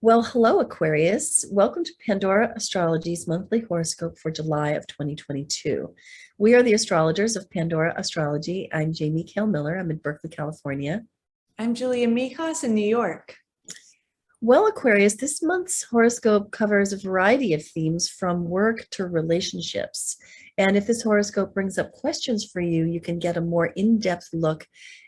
Well, hello, Aquarius. Welcome to Pandora Astrology's monthly horoscope for July of 2022. We are the astrologers of Pandora Astrology. I'm Jamie Kale Miller. I'm in Berkeley, California. I'm Julia Mijas in New York. Well, Aquarius, this month's horoscope covers a variety of themes from work to relationships. And if this horoscope brings up questions for you, you can get a more in-depth look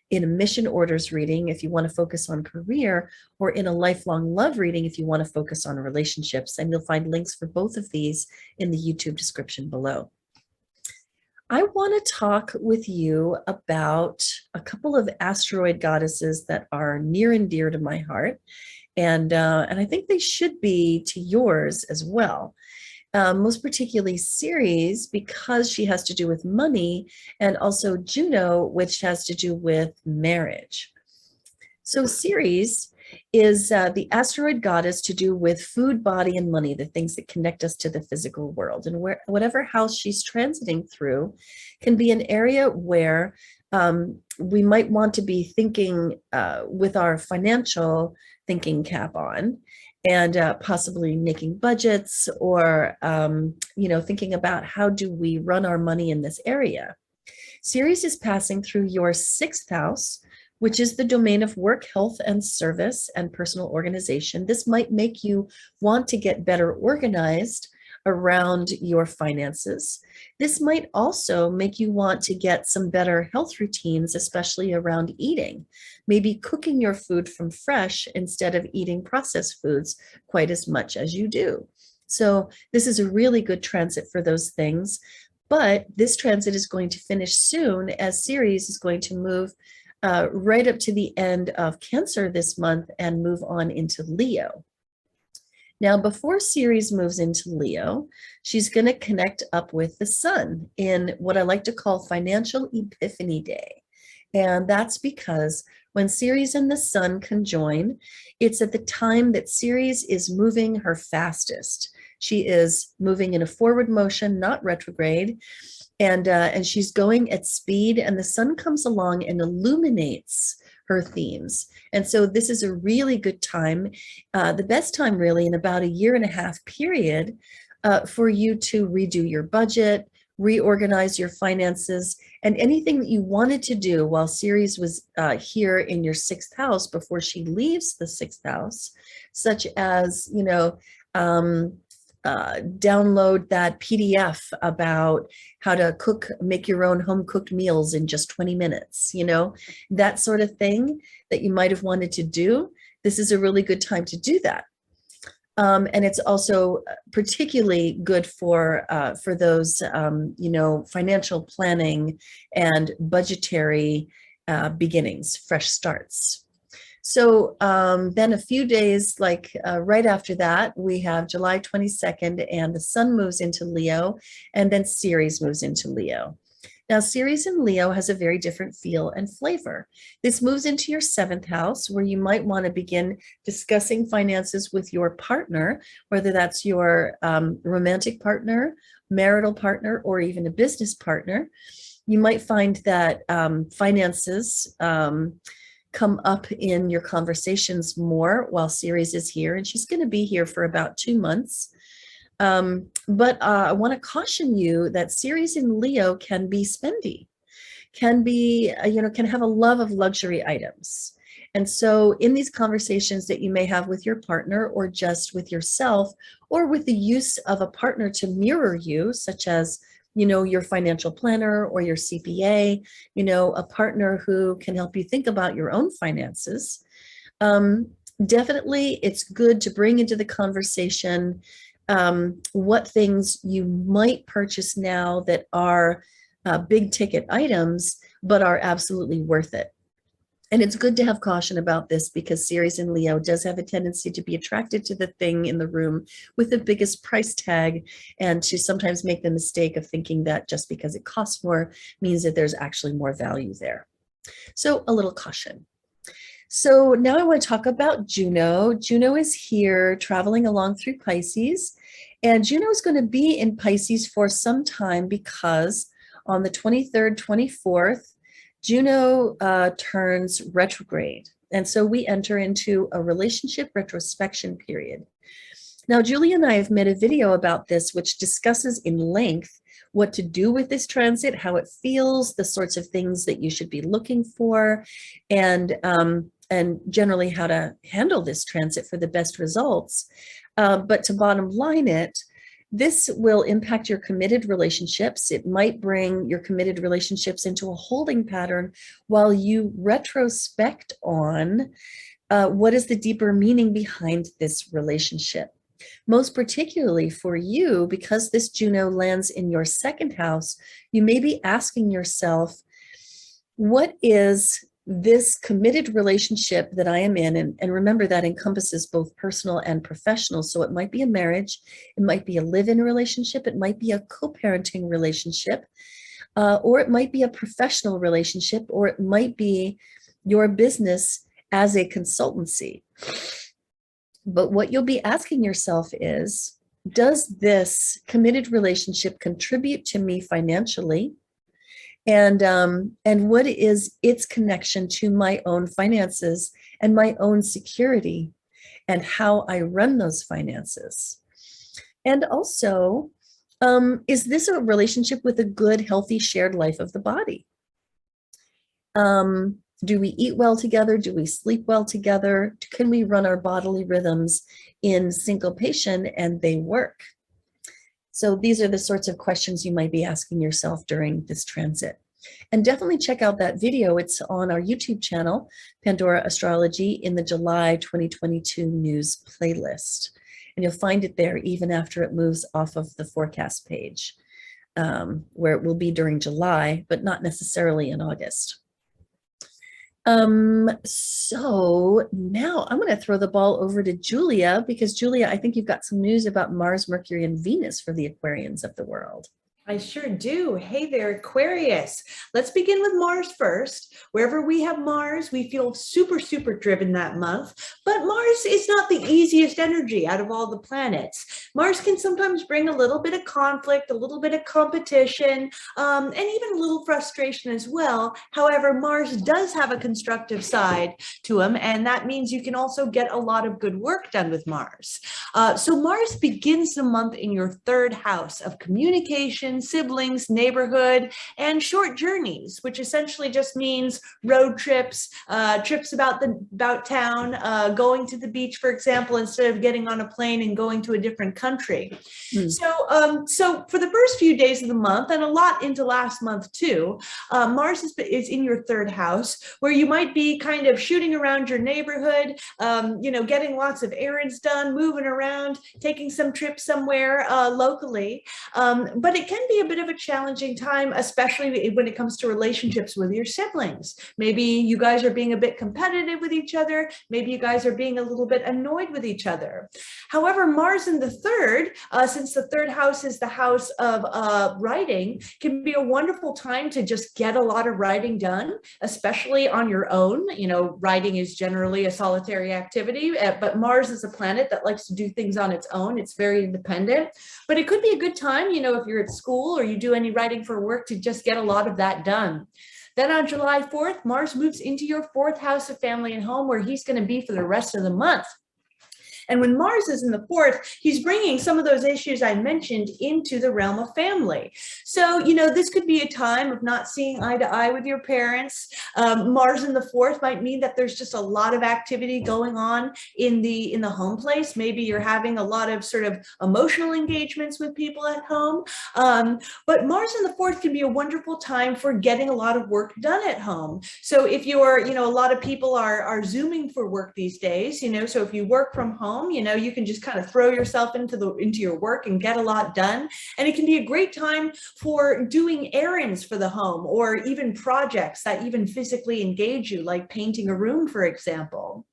in a mission orders reading if you want to focus on career, or in a lifelong love reading if you want to focus on relationships. And you'll find links for both of these in the YouTube description below. I want to talk with you about a couple of asteroid goddesses that are near and dear to my heart. And I think they should be to yours as well. Most particularly Ceres, because she has to do with money, and also Juno, which has to do with marriage. So Ceres is the asteroid goddess to do with food, body, and money, the things that connect us to the physical world. And whatever house she's transiting through can be an area where we might want to be thinking with our financial thinking cap on, and possibly making budgets, or thinking about how do we run our money in this area. Ceres is passing through your sixth house, which is the domain of work, health, and service, and personal organization. This might make you want to get better organized around your finances. This might also make you want to get some better health routines, especially around eating. Maybe cooking your food from fresh instead of eating processed foods quite as much as you do. So this is a really good transit for those things. But this transit is going to finish soon, as Ceres is going to move right up to the end of Cancer this month and move on into Leo. Now, before Ceres moves into Leo, she's going to connect up with the sun in what I like to call financial Epiphany day. And that's because when Ceres and the sun conjoin, it's at the time that Ceres is moving her fastest. She is moving in a forward motion, not retrograde, and she's going at speed, and the sun comes along and illuminates her themes. And so this is a really good time, the best time really in about a year and a half period, for you to redo your budget, reorganize your finances, and anything that you wanted to do while Ceres was here in your sixth house before she leaves the sixth house, such as, download that PDF about how to make your own home cooked meals in just 20 minutes, that sort of thing that you might have wanted to do. This is a really good time to do that. And it's also particularly good for those, financial planning and budgetary beginnings, fresh starts. So then a few days, right after that, we have July 22nd, and the sun moves into Leo, and then Ceres moves into Leo. Now, Ceres in Leo has a very different feel and flavor. This moves into your seventh house, where you might want to begin discussing finances with your partner, whether that's your romantic partner, marital partner, or even a business partner. You might find that finances come up in your conversations more while Ceres is here, and she's going to be here for about 2 months. But I want to caution you that Ceres in Leo can be spendy, can have a love of luxury items. And so in these conversations that you may have with your partner, or just with yourself, or with the use of a partner to mirror you, such as your financial planner or your CPA, a partner who can help you think about your own finances. Definitely, it's good to bring into the conversation what things you might purchase now that are big ticket items, but are absolutely worth it. And it's good to have caution about this, because Ceres in Leo does have a tendency to be attracted to the thing in the room with the biggest price tag, and to sometimes make the mistake of thinking that just because it costs more means that there's actually more value there. So a little caution. So now I want to talk about Juno. Juno is here traveling along through Pisces, and Juno is going to be in Pisces for some time, because on the 23rd, 24th, Juno turns retrograde. And so we enter into a relationship retrospection period. Now, Julie and I have made a video about this, which discusses in length what to do with this transit, how it feels, the sorts of things that you should be looking for, and generally how to handle this transit for the best results. But to bottom line it, this will impact your committed relationships. It might bring your committed relationships into a holding pattern while you retrospect on what is the deeper meaning behind this relationship. Most particularly for you, because this Juno lands in your second house, you may be asking yourself, what is this committed relationship that I am in? And remember, that encompasses both personal and professional. So it might be a marriage, it might be a live-in relationship, it might be a co-parenting relationship, or it might be a professional relationship, or it might be your business as a consultancy. But what you'll be asking yourself is, does this committed relationship contribute to me financially? And what is its connection to my own finances and my own security and how I run those finances? And also, is this a relationship with a good, healthy, shared life of the body? Do we eat well together? Do we sleep well together? Can we run our bodily rhythms in syncopation and they work? So these are the sorts of questions you might be asking yourself during this transit. And definitely check out that video. It's on our YouTube channel, Pandora Astrology, in the July 2022 news playlist. And you'll find it there even after it moves off of the forecast page, where it will be during July, but not necessarily in August. So now I'm going to throw the ball over to Julia, because Julia, I think you've got some news about Mars, Mercury, and Venus for the Aquarians of the world. I sure do. Hey there, Aquarius. Let's begin with Mars first. Wherever we have Mars, we feel super, super driven that month. But Mars is not the easiest energy out of all the planets. Mars can sometimes bring a little bit of conflict, a little bit of competition, and even a little frustration as well. However, Mars does have a constructive side to him, and that means you can also get a lot of good work done with Mars. So Mars begins the month in your third house of communication, siblings, neighborhood, and short journeys, which essentially just means road trips, trips about town, going to the beach, for example, instead of getting on a plane and going to a different country. So for the first few days of the month, and a lot into last month too, Mars is in your third house, where you might be kind of shooting around your neighborhood, getting lots of errands done, moving around, taking some trips somewhere locally. But it can be a bit of a challenging time, especially when it comes to relationships with your siblings. Maybe you guys are being a bit competitive with each other. Maybe you guys are being a little bit annoyed with each other. However, Mars in the third, since the third house is the house of writing, can be a wonderful time to just get a lot of writing done, especially on your own. Writing is generally a solitary activity, but Mars is a planet that likes to do things on its own. It's very independent, but it could be a good time, if you're at school or you do any writing for work, to just get a lot of that done. Then on July 4th, Mars moves into your fourth house of family and home, where he's going to be for the rest of the month. And when Mars is in the fourth, he's bringing some of those issues I mentioned into the realm of family. So, this could be a time of not seeing eye to eye with your parents. Mars in the fourth might mean that there's just a lot of activity going on in the home place. Maybe you're having a lot of sort of emotional engagements with people at home. But Mars in the fourth can be a wonderful time for getting a lot of work done at home. So if you're, a lot of people are Zooming for work these days, so if you work from home, you can just kind of throw yourself into your work and get a lot done. And it can be a great time for doing errands for the home, or even projects that even physically engage you, like painting a room, for example.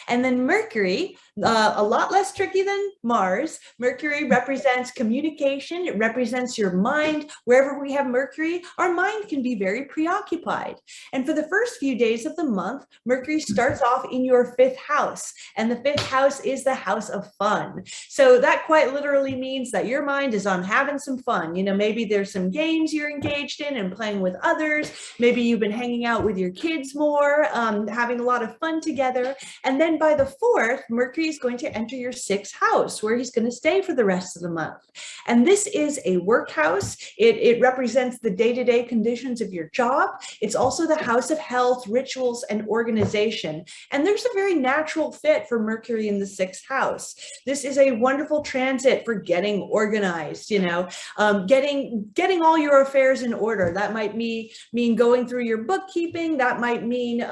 And then Mercury A lot less tricky than Mars. Mercury represents communication. It represents your mind. Wherever we have Mercury, our mind can be very preoccupied. And for the first few days of the month, Mercury starts off in your 5th house. And the 5th house is the house of fun. So that quite literally means that your mind is on having some fun. You know, maybe there's some games you're engaged in and playing with others. Maybe you've been hanging out with your kids more, having a lot of fun together. And then by the 4th, Mercury is going to enter your 6th house, where he's going to stay for the rest of the month. And this is a work house. It represents the day-to-day conditions of your job. It's also the house of health, rituals, and organization. And there's a very natural fit for Mercury in the 6th house. This is a wonderful transit for getting organized, you know, getting all your affairs in order. That might mean going through your bookkeeping. That might mean,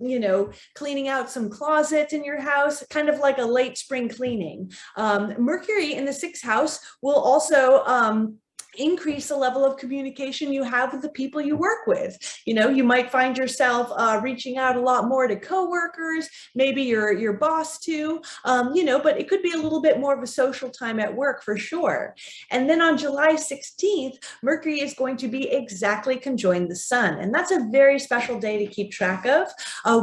you know, cleaning out some closets in your house, kind of like a late spring cleaning. Mercury in the 6th house will also increase the level of communication you have with the people you work with. You know, you might find yourself reaching out a lot more to coworkers, maybe your boss too, you know, but it could be a little bit more of a social time at work for sure. And then on July 16th, Mercury is going to be exactly conjoined the sun. And that's a very special day to keep track of.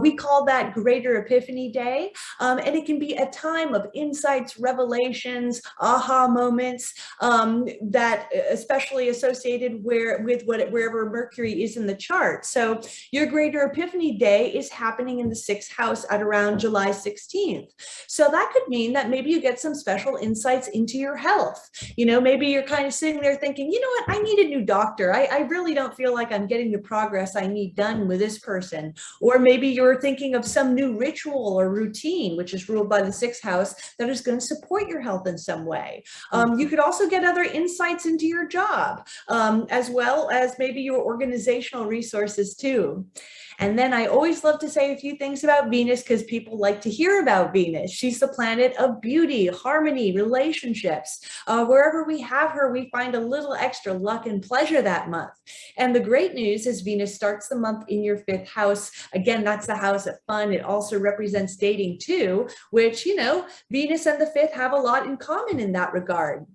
We call that Greater Epiphany Day. And it can be a time of insights, revelations, aha moments that especially associated wherever Mercury is in the chart. So your Greater Epiphany Day is happening in the 6th house at around July 16th. So that could mean that maybe you get some special insights into your health. You know, maybe you're kind of sitting there thinking, you know what, I need a new doctor. I really don't feel like I'm getting the progress I need done with this person. Or maybe you're thinking of some new ritual or routine, which is ruled by the 6th house, that is going to support your health in some way. You could also get other insights into your job, as well as maybe your organizational resources too. And then I always love to say a few things about Venus, because people like to hear about Venus. She's the planet of beauty, harmony, relationships. Wherever we have her, we find a little extra luck and pleasure that month. And the great news is Venus starts the month in your 5th house. Again, that's the house of fun. It also represents dating too, which, you know, Venus and the 5th have a lot in common in that regard.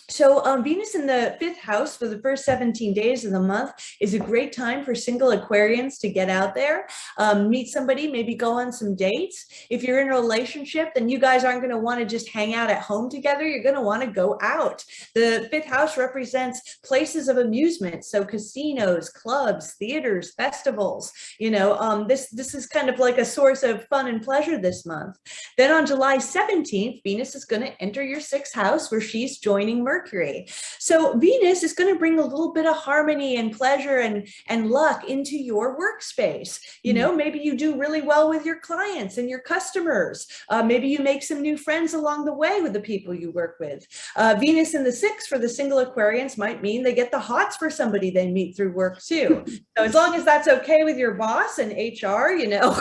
So Venus in the 5th house for the first 17 days of the month is a great time for single Aquarians to get out there, meet somebody, maybe go on some dates. If you're in a relationship, then you guys aren't going to want to just hang out at home together. You're going to want to go out. The 5th house represents places of amusement. So casinos, clubs, theaters, festivals, you know, this is kind of like a source of fun and pleasure this month. Then on July 17th, Venus is going to enter your 6th house, where she's joining Mercury. So Venus is going to bring a little bit of harmony and pleasure and luck into your workspace. You know, maybe you do really well with your clients and your customers. Maybe you make some new friends along the way with the people you work with. Venus in the 6th for the single Aquarians might mean they get the hots for somebody they meet through work too. So as long as that's okay with your boss and HR, you know,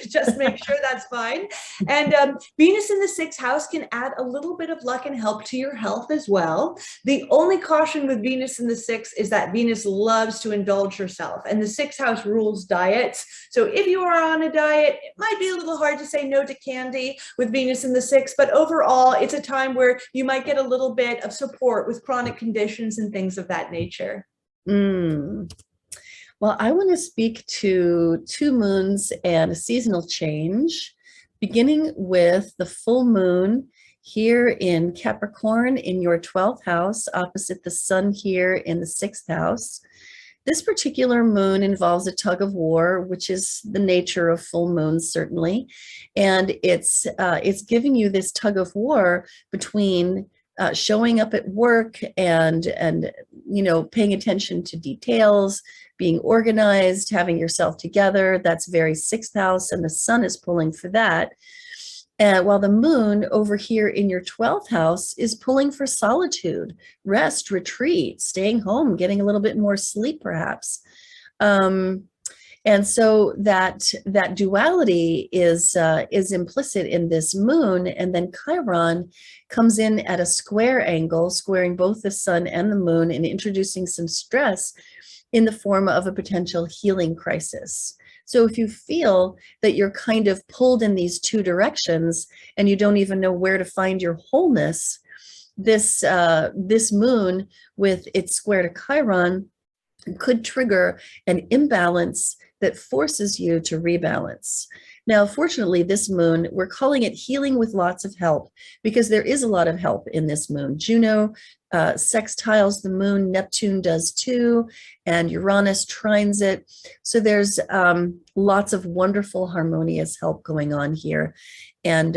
just make sure that's fine. And Venus in the 6th house can add a little bit of luck and help to your health as well. The only caution with Venus in the 6th is that Venus loves to indulge herself, and the 6th house rules diets. So if you are on a diet, it might be a little hard to say no to candy with Venus in the 6th, but overall, it's a time where you might get a little bit of support with chronic conditions and things of that nature. Well, I want to speak to 2 moons and a seasonal change, beginning with the full moon here in Capricorn in your 12th house, opposite the sun here in the 6th house. This particular moon involves a tug of war, which is the nature of full moons, certainly. And it's giving you this tug of war between showing up at work and you know, paying attention to details, being organized, having yourself together. That's very 6th house, and the sun is pulling for that. While the moon over here in your 12th house is pulling for solitude, rest, retreat, staying home, getting a little bit more sleep perhaps. And so that duality is implicit in this moon. And then Chiron comes in at a square angle, squaring both the sun and the moon, and introducing some stress in the form of a potential healing crisis. So if you feel that you're kind of pulled in these two directions and you don't even know where to find your wholeness, this moon with its square to Chiron could trigger an imbalance that forces you to rebalance. Now, fortunately, this moon, we're calling it healing with lots of help because there is a lot of help in this moon. Juno sextiles the moon, Neptune does too, and Uranus trines it. So there's lots of wonderful harmonious help going on here. And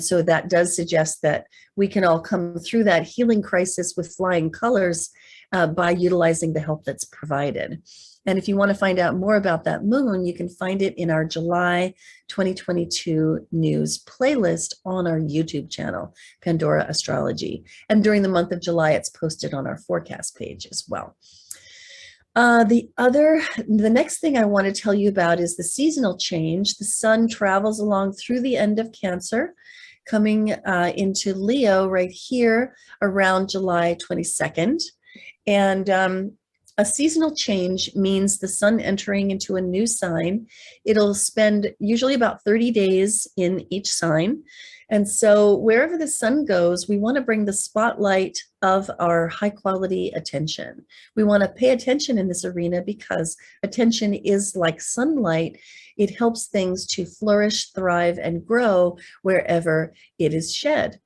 so that does suggest that we can all come through that healing crisis with flying colors by utilizing the help that's provided. And if you want to find out more about that moon, you can find it in our July 2022 news playlist on our YouTube channel, Pandora Astrology. And during the month of July, it's posted on our forecast page as well. The next thing I want to tell you about is the seasonal change. The sun travels along through the end of Cancer, coming into Leo right here around July 22nd. And a seasonal change means the sun entering into a new sign. It'll spend usually about 30 days in each sign. And so wherever the sun goes, we want to bring the spotlight of our high quality attention. We want to pay attention in this arena because attention is like sunlight. It helps things to flourish, thrive, and grow wherever it is shed.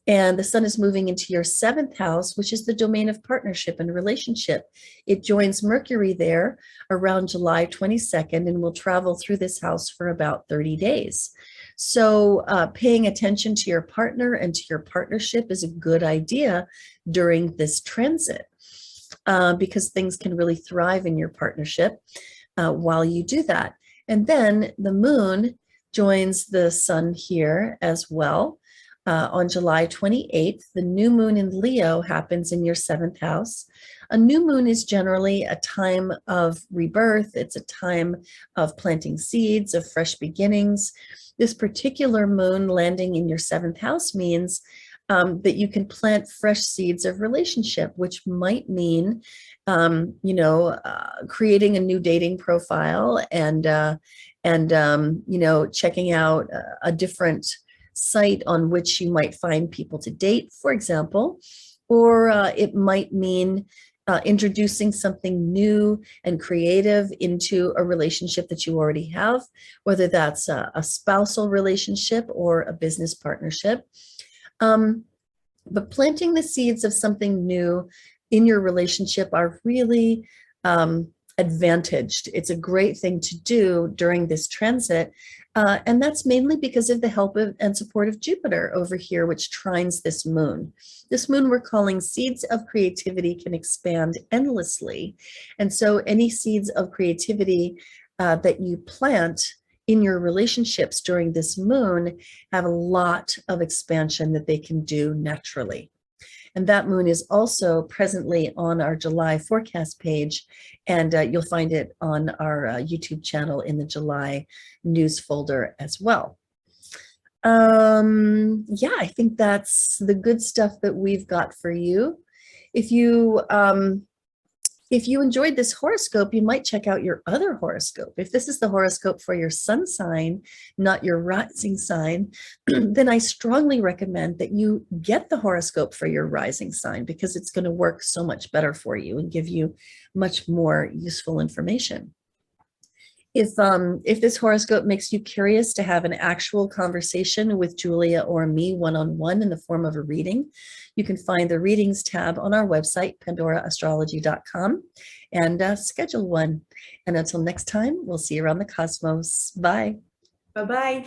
And the sun is moving into your 7th house, which is the domain of partnership and relationship. It joins Mercury there around July 22nd and will travel through this house for about 30 days. So paying attention to your partner and to your partnership is a good idea during this transit because things can really thrive in your partnership while you do that. And then the moon joins the sun here as well. On July 28th, the new moon in Leo happens in your 7th house. A new moon is generally a time of rebirth. It's a time of planting seeds, of fresh beginnings. This particular moon landing in your 7th house means that you can plant fresh seeds of relationship, which might mean, creating a new dating profile and checking out a different site on which you might find people to date, for example, or it might mean introducing something new and creative into a relationship that you already have, whether that's a spousal relationship or a business partnership. But planting the seeds of something new in your relationship are really advantaged. It's a great thing to do during this transit. And that's mainly because of the help of and support of Jupiter over here, which trines this moon. This moon we're calling seeds of creativity can expand endlessly. And so any seeds of creativity that you plant in your relationships during this moon have a lot of expansion that they can do naturally. And that moon is also presently on our July forecast page, and you'll find it on our YouTube channel in the July news folder as well. Yeah, I think that's the good stuff that we've got for you. If you enjoyed this horoscope, you might check out your other horoscope. If this is the horoscope for your sun sign, not your rising sign, then I strongly recommend that you get the horoscope for your rising sign because it's going to work so much better for you and give you much more useful information. If this horoscope makes you curious to have an actual conversation with Julia or me one-on-one in the form of a reading, you can find the readings tab on our website, pandoraastrology.com, and schedule one. And until next time, we'll see you around the cosmos. Bye. Bye-bye.